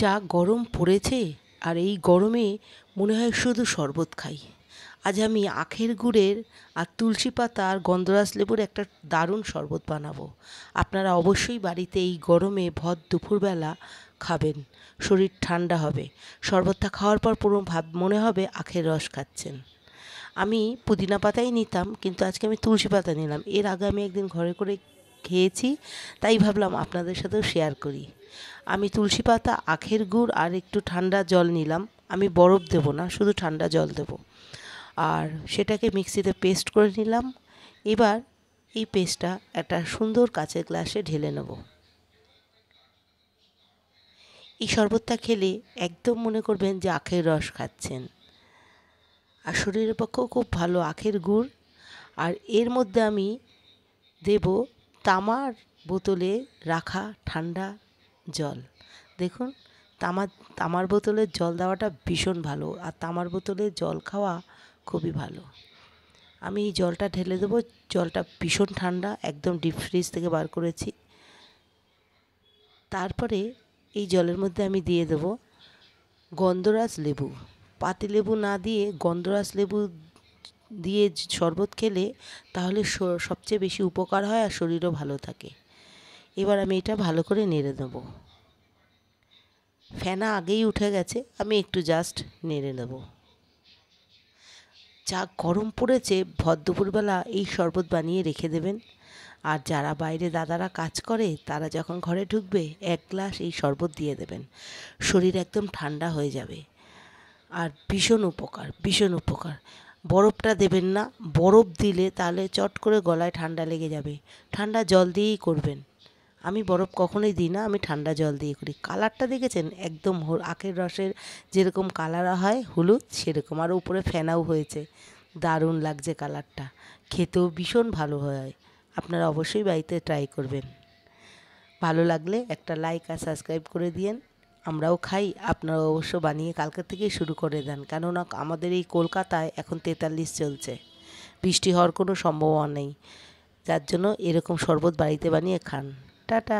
যা গরম পড়েছে, আর এই গরমে মনে হয় শুধু শরবত খাই। আজ আমি আখের গুড়ের আর তুলসী পাতা আর গন্ধরাজ লেবুর একটা দারুণ শরবত বানাবো। আপনারা অবশ্যই বাড়িতে এই গরমে ভর দুপুরবেলা খাবেন, শরীর ঠান্ডা হবে। শরবতটা খাওয়ার পর পুরো মনে হবে আখের রস খাচ্ছেন। আমি পুদিনা পাতাই নিতাম, কিন্তু আজকে আমি তুলসী পাতা নিলাম। এর আগে আমি একদিন ঘরে করে খেয়েছি, তাই ভাবলাম আপনাদের সাথেও শেয়ার করি। আমি তুলসী পাতা, আখের গুড় আর একটু ঠান্ডা জল নিলাম। আমি বরফ দেবো না, শুধু ঠান্ডা জল দেবো। আর সেটাকে মিক্সিতে পেস্ট করে নিলাম। এবার এই পেস্টটা একটা সুন্দর কাঁচের গ্লাসে ঢেলে নেব। এই শরবতটা খেলে একদম মনে করবেন যে আখের রস খাচ্ছেন, আর শরীরের পক্ষেও খুব ভালো আখের গুড়। আর এর মধ্যে আমি দেব তামার বোতলে রাখা ঠান্ডা জল। দেখুন, তামার বোতলের জল দেওয়াটা ভীষণ ভালো, আর তামার বোতলে জল খাওয়া খুবই ভালো। আমি এই জলটা ঢেলে দেবো। জলটা ভীষণ ঠান্ডা, একদম ডিপ ফ্রিজ থেকে বার করেছি। তারপরে এই জলের মধ্যে আমি দিয়ে দেবো গন্ধরাজ লেবু। পাতিলেবু না দিয়ে গন্ধরাজ লেবু দিয়ে শরবত খেলে তাহলে সবচেয়ে বেশি উপকার হয়, আর শরীরও ভালো থাকে। এবার আমি এটা ভালো করে নেড়ে দেবো। ফেনা আগেই উঠে গেছে, আমি একটু জাস্ট নেড়ে নেব। যা গরম পড়েছে, ভর দুপুরবেলা এই শরবত বানিয়ে রেখে দেবেন। আর যারা বাইরে দাদারা কাজ করে, তারা যখন ঘরে ঢুকবে, এক গ্লাস এই শরবত দিয়ে দেবেন। শরীর একদম ঠান্ডা হয়ে যাবে, আর ভীষণ উপকার, ভীষণ উপকার। বরফটা দেবেন না, বরফ দিলে তাহলে চট করে গলায় ঠান্ডা লেগে যাবে। ঠান্ডা জল দিয়েই করবেন। আমি বরফ কখনোই দিই না, আমি ঠান্ডা জল দিয়ে করি। কালারটা দেখেছেন, একদম আখের রসের যেরকম কালার হয় হলুদ, সেরকম। আর উপরে ফেনাও হয়েছে, দারুণ লাগছে কালারটা। খেতেও ভীষণ ভালো হয়। আপনারা অবশ্যই বাড়িতে ট্রাই করবেন। ভালো লাগলে একটা লাইক আর সাবস্ক্রাইব করে দিয়েন। আমরাও খাই, আপনারা অবশ্য বানিয়ে কালকে থেকেই শুরু করে দেন, কেননা আমাদের এই কলকাতায় এখন 43 চলছে, বৃষ্টি হওয়ার কোনো সম্ভাবনা নেই। যার জন্য এরকম শরবত বাড়িতে বানিয়ে খান। টাটা।